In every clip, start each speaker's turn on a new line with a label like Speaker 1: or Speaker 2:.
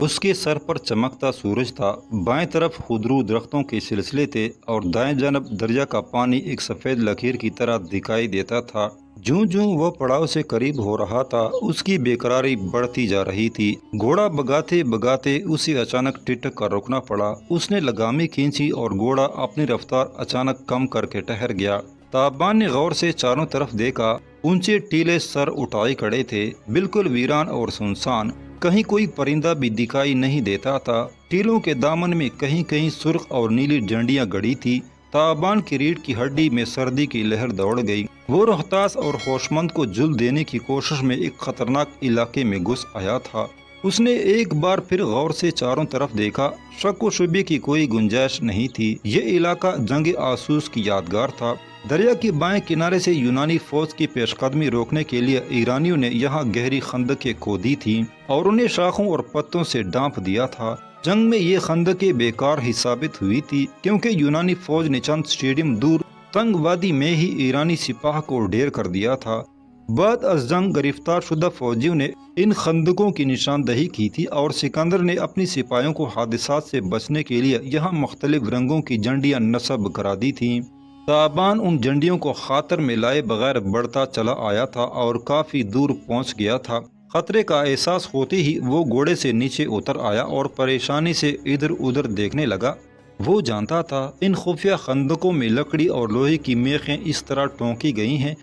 Speaker 1: اس کے سر پر چمکتا سورج تھا، بائیں طرف خضرو درختوں کے سلسلے تھے اور دائیں جانب دریا کا پانی ایک سفید لکیر کی طرح دکھائی دیتا تھا۔ جوں جوں وہ پڑاؤ سے قریب ہو رہا تھا، اس کی بے قراری بڑھتی جا رہی تھی۔ گھوڑا بگاتے بگاتے اسے اچانک ٹھٹک کر روکنا پڑا۔ اس نے لگامیں کھینچی اور گھوڑا اپنی رفتار اچانک کم کر کے ٹھہر گیا۔ تابان نے غور سے چاروں طرف دیکھا۔ اونچے ٹیلے سر اٹھائے کھڑے تھے، بالکل ویران اور سنسان۔ کہیں کوئی پرندہ بھی دکھائی نہیں دیتا تھا۔ ٹیلوں کے دامن میں کہیں کہیں سرخ اور نیلی ڈنڈیاں گڑی تھی۔ تابان کی ریڑھ کی ہڈی میں سردی کی لہر دوڑ گئی۔ وہ روحتاس اور ہوشمند کو جل دینے کی کوشش میں ایک خطرناک علاقے میں گھس آیا تھا۔ اس نے ایک بار پھر غور سے چاروں طرف دیکھا۔ شک و شبے کی کوئی گنجائش نہیں تھی۔ یہ علاقہ جنگ آسوس کی یادگار تھا۔ دریا کے بائیں کنارے سے یونانی فوج کی پیش قدمی روکنے کے لیے ایرانیوں نے یہاں گہری خندقیں کھودی تھیں اور انہیں شاخوں اور پتوں سے ڈانپ دیا تھا۔ جنگ میں یہ خندقیں بیکار ہی ثابت ہوئی تھی، کیونکہ یونانی فوج نے چند سٹیڈیم دور تنگ وادی میں ہی ایرانی سپاہ کو ڈھیر کر دیا تھا۔ بعد از جنگ گرفتار شدہ فوجیوں نے ان خندقوں کی نشاندہی کی تھی اور سکندر نے اپنی سپاہیوں کو حادثات سے بچنے کے لیے یہاں مختلف رنگوں کی جھنڈیاں نصب کرا دی تھیں۔ تابان ان جھنڈیوں کو خاطر میں لائے بغیر بڑھتا چلا آیا تھا اور کافی دور پہنچ گیا تھا۔ خطرے کا احساس ہوتے ہی وہ گھوڑے سے نیچے اتر آیا اور پریشانی سے ادھر ادھر دیکھنے لگا۔ وہ جانتا تھا ان خفیہ خندقوں میں لکڑی اور لوہے کی میخیں اس طرح ٹونکی گئی ہیں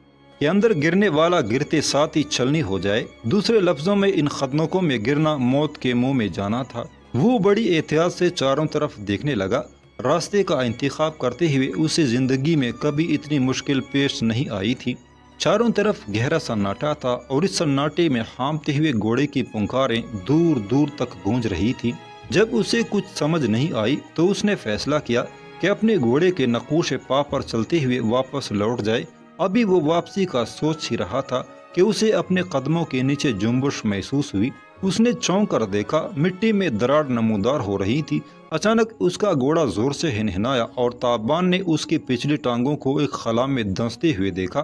Speaker 1: کہ اندر گرنے والا گرتے ساتھ ہی چھلنی ہو جائے۔ دوسرے لفظوں میں ان خندقوں میں گرنا موت کے منہ میں جانا تھا۔ وہ بڑی احتیاط سے چاروں طرف دیکھنے لگا۔ راستے کا انتخاب کرتے ہوئے اسے زندگی میں کبھی اتنی مشکل پیش نہیں آئی تھی۔ چاروں طرف گہرا سناٹا تھا اور اس سناٹے میں ہامتے ہوئے گھوڑے کی پنکاریں دور دور تک گونج رہی تھی۔ جب اسے کچھ سمجھ نہیں آئی تو اس نے فیصلہ کیا کہ اپنے گھوڑے کے نقوش پا پر چلتے ہوئے واپس لوٹ جائے۔ ابھی وہ واپسی کا سوچ ہی رہا تھا کہ اسے اپنے قدموں کے نیچے جنبش محسوس ہوئی۔ اس نے چونک کر دیکھا، مٹی میں دراڑ نمودار ہو رہی تھی۔ اچانک اس کا گھوڑا زور سے ہنہنایا اور تابان نے اس کی پچھلی ٹانگوں کو ایک خلا میں دھنستے ہوئے دیکھا۔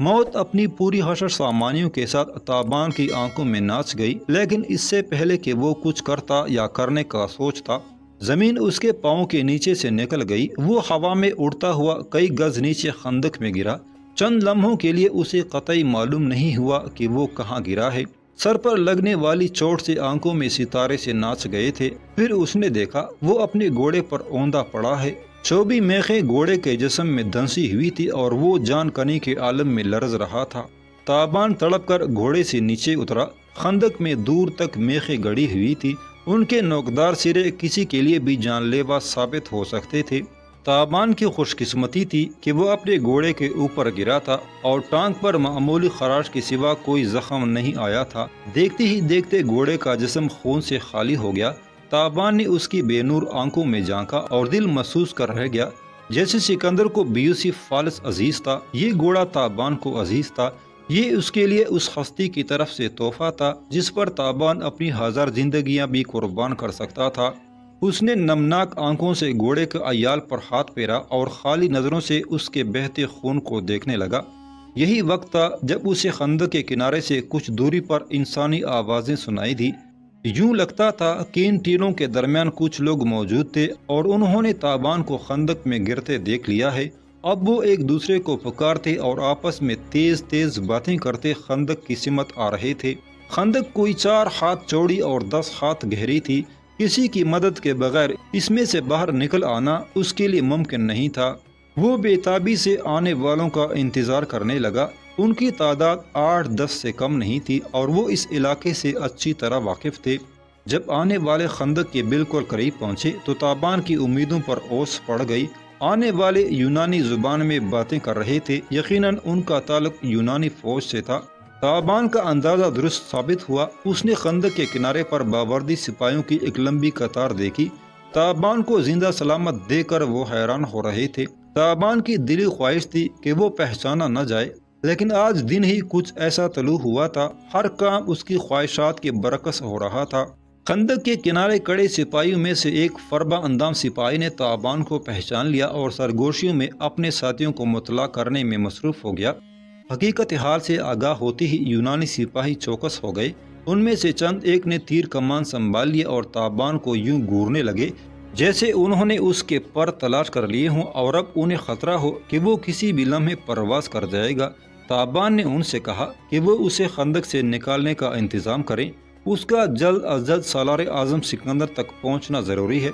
Speaker 1: موت اپنی پوری حشر سامانیوں کے ساتھ تابان کی آنکھوں میں ناچ گئی، لیکن اس سے پہلے کہ وہ کچھ کرتا یا کرنے کا سوچتا، زمین اس کے پاؤں کے نیچے سے نکل گئی۔ وہ ہوا میں اڑتا ہوا کئی گز نیچے خندق میں گرا۔ چند لمحوں کے لیے اسے قطعی معلوم نہیں ہوا کہ وہ کہاں گرا ہے۔ سر پر لگنے والی چوٹ سے آنکھوں میں ستارے سے ناچ گئے تھے۔ پھر اس نے دیکھا وہ اپنے گھوڑے پر اوندا پڑا ہے۔ چوبی میخیں گھوڑے کے جسم میں دھنسی ہوئی تھی اور وہ جان کنی کے عالم میں لرز رہا تھا۔ تابان تڑپ کر گھوڑے سے نیچے اترا۔ خندق میں دور تک میخیں گڑی ہوئی تھی۔ ان کے نوکدار سرے کسی کے لیے بھی جان لیوا ثابت ہو سکتے تھے۔ تابان کی خوش قسمتی تھی کہ وہ اپنے گھوڑے کے اوپر گرا تھا اور ٹانگ پر معمولی خراش کے سوا کوئی زخم نہیں آیا تھا۔ دیکھتے ہی دیکھتے گھوڑے کا جسم خون سے خالی ہو گیا۔ تابان نے اس کی بے نور آنکھوں میں جھانکا اور دل محسوس کر رہ گیا جیسے سکندر کو بیوسی فالس عزیز تھا، یہ گھوڑا تابان کو عزیز تھا۔ یہ اس کے لیے اس ہستی کی طرف سے تحفہ تھا جس پر تابان اپنی ہزار زندگیاں بھی قربان کر سکتا تھا۔ اس نے نمناک آنکھوں سے گھوڑے کے عیال پر ہاتھ پھیرا اور خالی نظروں سے اس کے بہتے خون کو دیکھنے لگا۔ یہی وقت تھا جب اسے خندق کے کنارے سے کچھ دوری پر انسانی آوازیں سنائی دی۔ یوں لگتا تھا کہ ان ٹیلوں کے درمیان کچھ لوگ موجود تھے اور انہوں نے تابان کو خندق میں گرتے دیکھ لیا ہے۔ اب وہ ایک دوسرے کو پکارتے اور آپس میں تیز تیز باتیں کرتے خندق کی سمت آ رہے تھے۔ خندق کوئی 4 ہاتھ چوڑی اور 10 ہاتھ گہری تھی۔ کسی کی مدد کے بغیر اس میں سے باہر نکل آنا اس کے لیے ممکن نہیں تھا۔ وہ بے تابی سے آنے والوں کا انتظار کرنے لگا۔ ان کی تعداد 8-10 سے کم نہیں تھی اور وہ اس علاقے سے اچھی طرح واقف تھے۔ جب آنے والے خندق کے بالکل قریب پہنچے تو تابان کی امیدوں پر اوس پڑ گئی۔ آنے والے یونانی زبان میں باتیں کر رہے تھے، یقیناً ان کا تعلق یونانی فوج سے تھا۔ تابان کا اندازہ درست ثابت ہوا۔ اس نے خندق کے کنارے پر باوردی سپاہیوں کی ایک لمبی قطار دیکھی۔ تابان کو زندہ سلامت دیکھ کر وہ حیران ہو رہے تھے۔ تابان کی دلی خواہش تھی کہ وہ پہچانا نہ جائے، لیکن آج دن ہی کچھ ایسا طلوع ہوا تھا، ہر کام اس کی خواہشات کے برعکس ہو رہا تھا۔ خندق کے کنارے کڑے سپاہیوں میں سے ایک فربا اندام سپاہی نے تابان کو پہچان لیا اور سرگوشیوں میں اپنے ساتھیوں کو مطلع کرنے میں مصروف ہو گیا۔ حقیقت حال سے آگاہ ہوتے ہی یونانی سپاہی چوکس ہو گئے ان میں سے چند ایک نے تیر کمان سنبھال لیا اور تابان کو یوں گورنے لگے جیسے انہوں نے اس کے پر تلاش کر لیے ہوں اور اب انہیں خطرہ ہو کہ وہ کسی بھی لمحے پرواز کر جائے گا۔ تابان نے ان سے کہا کہ وہ اسے خندق سے نکالنے کا انتظام کریں، اس کا جلد از جلد سالار اعظم سکندر تک پہنچنا ضروری ہے۔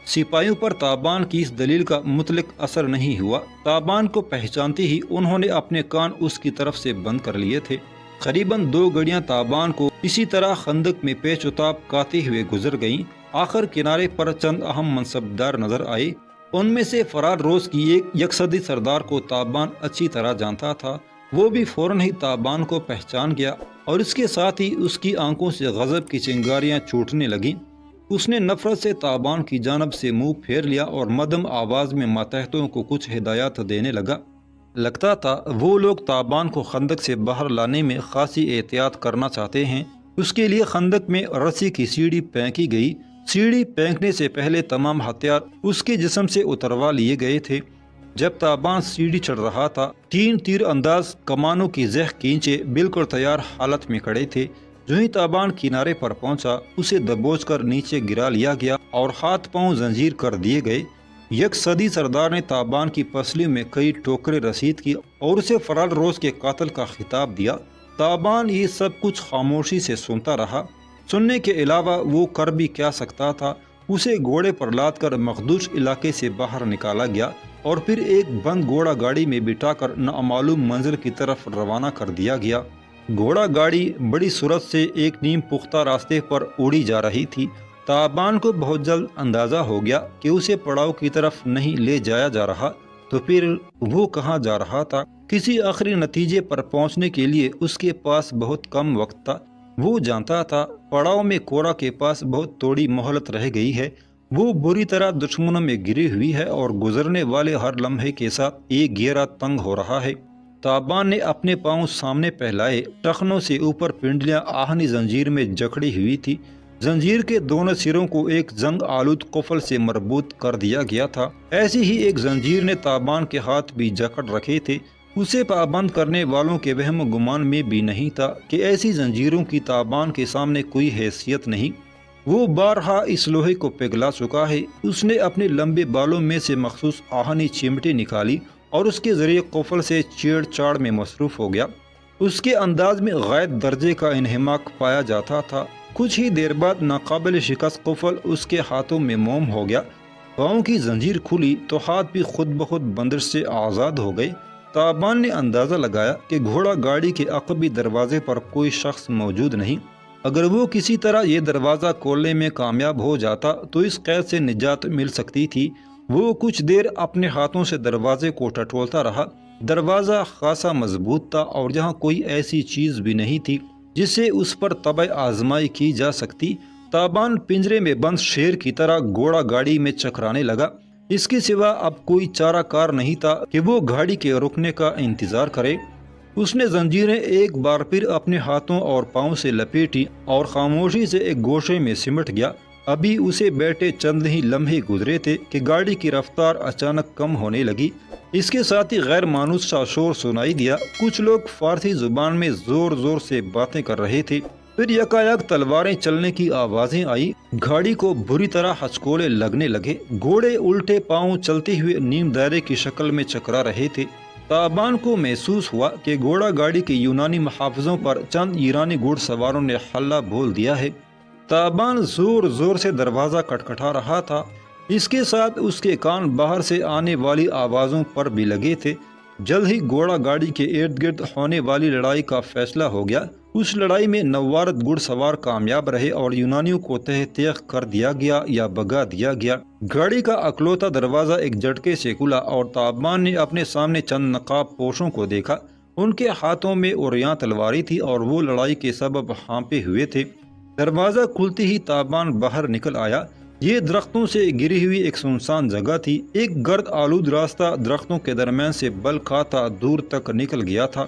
Speaker 1: سپاہیوں پر تابان کی اس دلیل کا مطلق اثر نہیں ہوا۔ تابان کو پہچانتے ہی انہوں نے اپنے کان اس کی طرف سے بند کر لیے تھے۔ قریباً 2 گھڑیاں تابان کو اسی طرح خندق میں پیچ و تاب کاتے ہوئے گزر گئیں۔ آخر کنارے پر چند اہم منصبدار نظر آئے۔ ان میں سے فرار روز کی ایک یکصدی سردار کو تابان اچھی طرح جانتا تھا۔ وہ بھی فوراً ہی تابان کو پہچان گیا اور اس کے ساتھ ہی اس کی آنکھوں سے غضب کی چنگاریاں چھوٹنے لگیں۔ اس نے نفرت سے تابان کی جانب سے منہ پھیر لیا اور مدھم آواز میں ماتحتوں کو کچھ ہدایات دینے لگا۔ لگتا تھا وہ لوگ تابان کو خندق سے باہر لانے میں خاصی احتیاط کرنا چاہتے ہیں۔ اس کے لیے خندق میں رسی کی سیڑھی پھینکی گئی۔ سیڑھی پھینکنے سے پہلے تمام ہتھیار اس کے جسم سے اتروا لیے گئے تھے۔ جب تابان سیڑھی چڑھ رہا تھا، 3 تیر انداز کمانوں کی زہ کینچے بالکل تیار حالت میں کھڑے تھے۔ جو ہی تابان کنارے پر پہنچا، اسے دبوچ کر نیچے گرا لیا گیا اور ہاتھ پاؤں زنجیر کر دیے گئے۔ یکصدی سردار نے تابان کی پسلیوں میں کئی ٹوکرے رسید کی اور اسے فرار روز کے قاتل کا خطاب دیا۔ تابان یہ سب کچھ خاموشی سے سنتا رہا۔ سننے کے علاوہ وہ کر بھی کیا سکتا تھا؟ اسے گھوڑے پر لاد کر مخدوش علاقے سے باہر نکالا گیا اور پھر ایک بند گھوڑا گاڑی میں بٹھا کر نامعلوم منزل کی طرف روانہ کر دیا گیا۔ گھوڑا گاڑی بڑی سرعت سے ایک نیم پختہ راستے پر اڑی جا رہی تھی۔ تابان کو بہت جلد اندازہ ہو گیا کہ اسے پڑاؤ کی طرف نہیں لے جایا جا رہا، تو پھر وہ کہاں جا رہا تھا؟ کسی آخری نتیجے پر پہنچنے کے لیے اس کے پاس بہت کم وقت تھا۔ وہ جانتا تھا پڑاؤ میں کورا کے پاس بہت تھوڑی مہلت رہ گئی ہے۔ وہ بری طرح دشمنوں میں گری ہوئی ہے اور گزرنے والے ہر لمحے کے ساتھ ایک گھیرا تنگ ہو رہا ہے۔ تابان نے اپنے پاؤں سامنے پھیلائے۔ ٹخنوں سے اوپر پنڈلیاں آہنی زنجیر میں جکڑی ہوئی تھی۔ زنجیر کے دونوں سروں کو ایک زنگ آلود قفل سے مربوط کر دیا گیا تھا۔ ایسی ہی ایک زنجیر نے تابان کے ہاتھ بھی جکڑ رکھے تھے۔ اسے پابند کرنے والوں کے وہم و گمان میں بھی نہیں تھا کہ ایسی زنجیروں کی تابان کے سامنے کوئی حیثیت نہیں۔ وہ بارہا اس لوہے کو پگھلا چکا ہے۔ اس نے اپنے لمبے بالوں میں سے مخصوص آہنی چمٹی نکالی اور اس کے ذریعے قفل سے چھیڑ چھاڑ میں مصروف ہو گیا۔ اس کے انداز میں غیر درجے کا انہماک پایا جاتا تھا۔ کچھ ہی دیر بعد ناقابل شکست قفل اس کے ہاتھوں میں موم ہو گیا۔ پاؤں کی زنجیر کھلی تو ہاتھ بھی خود بخود بندش سے آزاد ہو گئے۔ تابان نے اندازہ لگایا کہ گھوڑا گاڑی کے عقبی دروازے پر کوئی شخص موجود نہیں۔ اگر وہ کسی طرح یہ دروازہ کھولنے میں کامیاب ہو جاتا تو اس قید سے نجات مل سکتی تھی۔ وہ کچھ دیر اپنے ہاتھوں سے دروازے کو ٹٹولتا رہا۔ دروازہ خاصا مضبوط تھا اور یہاں کوئی ایسی چیز بھی نہیں تھی جس سے اس پر طبع آزمائی کی جا سکتی۔ تابان پنجرے میں بند شیر کی طرح گھوڑا گاڑی میں چکرانے لگا۔ اس کے سوا اب کوئی چارہ کار نہیں تھا کہ وہ گاڑی کے رکنے کا انتظار کرے۔ اس نے زنجیریں ایک بار پھر اپنے ہاتھوں اور پاؤں سے لپیٹی اور خاموشی سے ایک گوشے میں سمٹ گیا۔ ابھی اسے بیٹھے چند ہی لمحے گزرے تھے کہ گاڑی کی رفتار اچانک کم ہونے لگی۔ اس کے ساتھ ہی غیر مانوس سا شور سنائی دیا۔ کچھ لوگ فارسی زبان میں زور زور سے باتیں کر رہے تھے۔ پھر یکایک تلواریں چلنے کی آوازیں آئی۔ گاڑی کو بری طرح ہچکولے لگنے لگے۔ گھوڑے الٹے پاؤں چلتے ہوئے نیم دائرے کی شکل میں چکرا رہے تھے۔ تابان کو محسوس ہوا کہ گھوڑا گاڑی کے یونانی محافظوں پر چند ایرانی گھوڑ سواروں نے حلہ بول دیا ہے۔ تابان زور زور سے دروازہ کھٹکھٹا رہا تھا۔ اس کے ساتھ اس کے کان باہر سے آنے والی آوازوں پر بھی لگے تھے۔ جلد ہی گھوڑا گاڑی کے ارد گرد ہونے والی لڑائی کا فیصلہ ہو گیا۔ اس لڑائی میں نوارد گھڑ سوار کامیاب رہے اور یونانیوں کو تہ تیغ کر دیا گیا یا بگا دیا گیا۔ گاڑی کا اکلوتا دروازہ ایک جھٹکے سے کھلا اور تابان نے اپنے سامنے چند نقاب پوشوں کو دیکھا۔ ان کے ہاتھوں میں عریاں تلواریں تھی اور وہ لڑائی کے سبب ہانپے ہوئے تھے۔ دروازہ کھلتے ہی تابان باہر نکل آیا۔ یہ درختوں سے گری ہوئی ایک سنسان جگہ تھی۔ ایک گرد آلود راستہ درختوں کے درمیان سے بل کھاتا دور تک نکل گیا تھا۔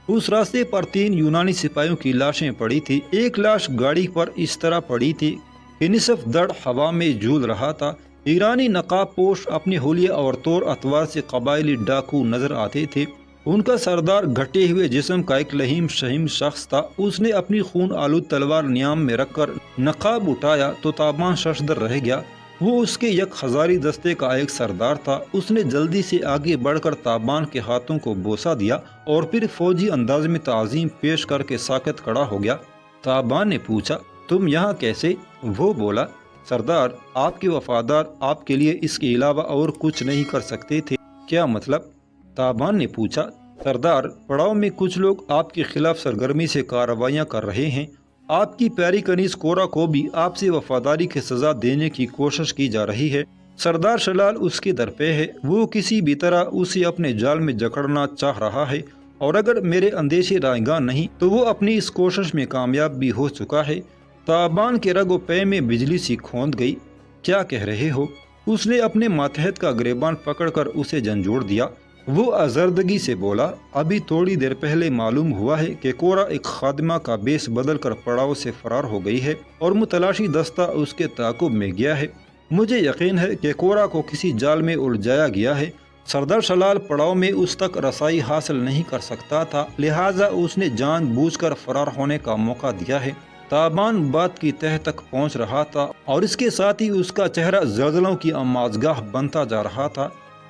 Speaker 1: اس راستے پر 3 یونانی سپاہیوں کی لاشیں پڑی تھی۔ ایک لاش گاڑی پر اس طرح پڑی تھی کہ نصف دڑ ہوا میں جھول رہا تھا۔ ایرانی نقاب پوش اپنے حلیے اور طور اتوار سے قبائلی ڈاکو نظر آتے تھے۔ ان کا سردار گھٹے ہوئے جسم کا ایک لہیم شہیم شخص تھا۔ اس نے اپنی خون آلود تلوار نیام میں رکھ کر نقاب اٹھایا تو تابان ششدر رہ گیا۔ وہ اس کے یک ہزاری دستے کا ایک سردار تھا۔ اس نے جلدی سے آگے بڑھ کر تابان کے ہاتھوں کو بوسہ دیا اور پھر فوجی انداز میں تعظیم پیش کر کے ساکت کھڑا ہو گیا۔ تابان نے پوچھا، تم یہاں کیسے؟ وہ بولا، سردار، آپ کے وفادار آپ کے لیے اس کے علاوہ اور کچھ نہیں کر سکتے تھے۔ کیا مطلب؟ تابان نے پوچھا، سردار، پڑاؤ میں کچھ لوگ آپ کے خلاف سرگرمی سے کارروائیاں کر رہے ہیں۔ آپ کی پیاری کنیز کورا کو بھی آپ سے وفاداری کی سزا دینے کی کوشش کی جا رہی ہے۔ سردار شلال اس کے در پہ ہے، وہ کسی بھی طرح اسے اپنے جال میں جکڑنا چاہ رہا ہے، اور اگر میرے اندیشے رائیگاں نہیں تو وہ اپنی اس کوشش میں کامیاب بھی ہو چکا ہے۔ تابان کے رگ و پے میں بجلی سی کھوند گئی۔ کیا کہہ رہے ہو؟ اس نے اپنے ماتحت کا گریبان پکڑ کر اسے جھنجھوڑ دیا۔ وہ آزردگی سے بولا، ابھی تھوڑی دیر پہلے معلوم ہوا ہے کہ کورا ایک خادمہ کا بیس بدل کر پڑاؤ سے فرار ہو گئی ہے اور متلاشی دستہ اس کے تعاقب میں گیا ہے۔ مجھے یقین ہے کہ کورا کو کسی جال میں الجھایا گیا ہے۔ سردار شلال پڑاؤ میں اس تک رسائی حاصل نہیں کر سکتا تھا، لہٰذا اس نے جان بوجھ کر فرار ہونے کا موقع دیا ہے۔ تابان بات کی تہہ تک پہنچ رہا تھا اور اس کے ساتھ ہی اس کا چہرہ زلزلوں کی آماجگاہ بنتا جا رہا تھا۔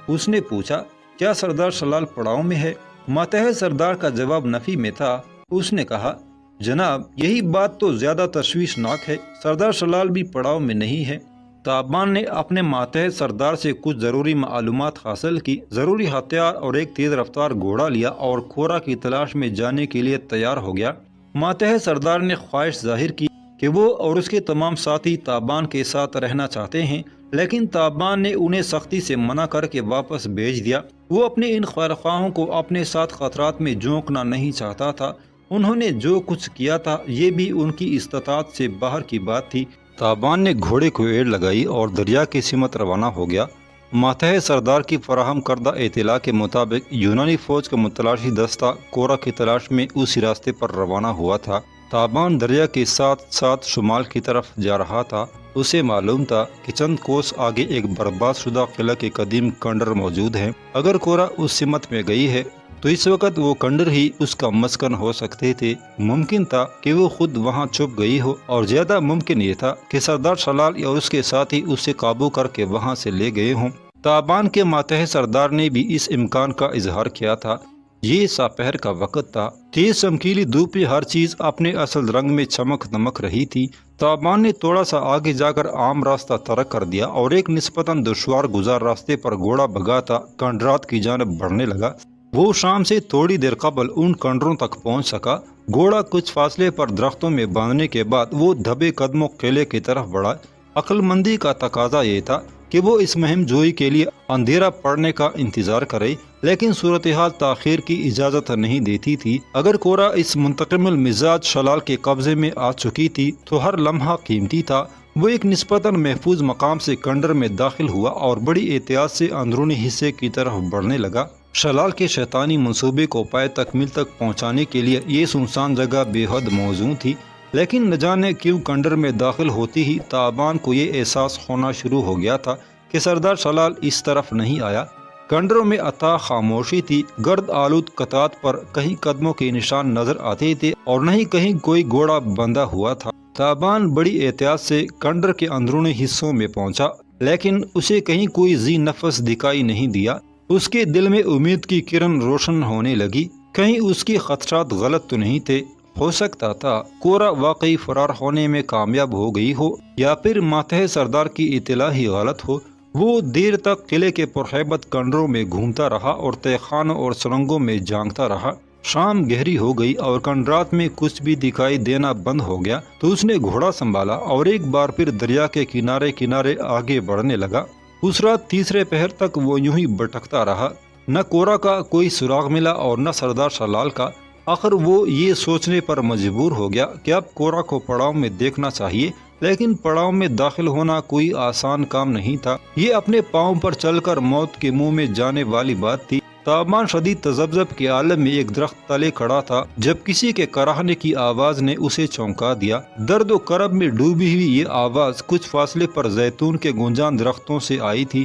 Speaker 1: اس نے پوچھا، کیا سردار شلال پڑاؤ میں ہے؟ ماتحت سردار کا جواب نفی میں تھا۔ اس نے کہا، جناب، یہی بات تو زیادہ تشویشناک ہے، سردار شلال بھی پڑاؤ میں نہیں ہے۔ تابان نے اپنے ماتحت سردار سے کچھ ضروری معلومات حاصل کی، ضروری ہتھیار اور ایک تیز رفتار گھوڑا لیا اور کورا کی تلاش میں جانے کے لیے تیار ہو گیا۔ ماتحت سردار نے خواہش ظاہر کی کہ وہ اور اس کے تمام ساتھی تابان کے ساتھ رہنا چاہتے ہیں، لیکن تابان نے انہیں سختی سے منع کر کے واپس بھیج دیا۔ وہ اپنے ان خیرخواہوں کو اپنے ساتھ خطرات میں جھونکنا نہیں چاہتا تھا۔ انہوں نے جو کچھ کیا تھا یہ بھی ان کی استطاعت سے باہر کی بات تھی۔ تابان نے گھوڑے کو ایڑ لگائی اور دریا کی سمت روانہ ہو گیا۔ ماتحت سردار کی فراہم کردہ اطلاع کے مطابق یونانی فوج کا متلاشی دستہ کورا کی تلاش میں اسی راستے پر روانہ ہوا تھا۔ تابان دریا کے ساتھ ساتھ شمال کی طرف جا رہا تھا۔ اسے معلوم تھا کہ چند کوس آگے ایک برباد شدہ قلعہ کے قدیم کنڈر موجود ہیں۔ اگر کورا اس سمت میں گئی ہے تو اس وقت وہ کنڈر ہی اس کا مسکن ہو سکتے تھے۔ ممکن تھا کہ وہ خود وہاں چھپ گئی ہو، اور زیادہ ممکن یہ تھا کہ سردار شلال یا اس کے ساتھی اسے قابو کر کے وہاں سے لے گئے ہوں۔ تابان کے ماتحت سردار نے بھی اس امکان کا اظہار کیا تھا۔ یہ سپہر کا وقت تھا، تیز چمکیلی دھوپ میں ہر چیز اپنے اصل رنگ میں چمک دمک رہی تھی۔ تابان نے تھوڑا سا آگے جا کر عام راستہ ترک کر دیا اور ایک نسبتاً دشوار گزار راستے پر گھوڑا بھگاتا کنڈرات کی جانب بڑھنے لگا۔ وہ شام سے تھوڑی دیر قبل ان کنڈروں تک پہنچ سکا۔ گھوڑا کچھ فاصلے پر درختوں میں باندھنے کے بعد وہ دھبے قدموں قلعے کی طرف بڑھا۔ عقل مندی کا تقاضا یہ تھا کہ وہ اس مہم جوئی کے لیے اندھیرا پڑنے کا انتظار کرے، لیکن صورتحال تاخیر کی اجازت نہیں دیتی تھی۔ اگر کورا اس منتقم المزاج شلال کے قبضے میں آ چکی تھی تو ہر لمحہ قیمتی تھا۔ وہ ایک نسبتاً محفوظ مقام سے کنڈر میں داخل ہوا اور بڑی احتیاط سے اندرونی حصے کی طرف بڑھنے لگا۔ شلال کے شیطانی منصوبے کو پائے تکمیل تک پہنچانے کے لیے یہ سنسان جگہ بے حد موزوں تھی، لیکن نہ جانے کیوں کنڈر میں داخل ہوتی ہی تابان کو یہ احساس ہونا شروع ہو گیا تھا کہ سردار شلال اس طرف نہیں آیا۔ کنڈروں میں اتھاہ خاموشی تھی، گرد آلود قطعات پر کہیں قدموں کے نشان نظر آتے تھے اور نہ ہی کہیں کوئی گھوڑا بندھا ہوا تھا۔ تابان بڑی احتیاط سے کنڈر کے اندرونی حصوں میں پہنچا، لیکن اسے کہیں کوئی ذی نفس دکھائی نہیں دیا۔ اس کے دل میں امید کی کرن روشن ہونے لگی، کہیں اس کے خدشات غلط تو نہیں تھے۔ ہو سکتا تھا کورا واقعی فرار ہونے میں کامیاب ہو گئی ہو، یا پھر ماتحت سردار کی اطلاع ہی غلط ہو۔ وہ دیر تک قلعے کے پرہیبت کنڈروں میں گھومتا رہا اور تہہ خانوں اور سرنگوں میں جھانکتا رہا۔ شام گہری ہو گئی اور کنڈرات میں کچھ بھی دکھائی دینا بند ہو گیا تو اس نے گھوڑا سنبھالا اور ایک بار پھر دریا کے کنارے کنارے آگے بڑھنے لگا۔ اس رات تیسرے پہر تک وہ یوں ہی بھٹکتا رہا، نہ کورا کا کوئی سراغ ملا اور نہ سردار شلال کا۔ آخر وہ یہ سوچنے پر مجبور ہو گیا کہ اب کورا کو پڑاؤ میں دیکھنا چاہیے، لیکن پڑاؤ میں داخل ہونا کوئی آسان کام نہیں تھا۔ یہ اپنے پاؤں پر چل کر موت کے منہ میں جانے والی بات تھی۔ تابان شدید تذبذب کے عالم میں ایک درخت تلے کھڑا تھا جب کسی کے کراہنے کی آواز نے اسے چونکا دیا۔ درد و کرب میں ڈوبی ہوئی یہ آواز کچھ فاصلے پر زیتون کے گنجان درختوں سے آئی تھی۔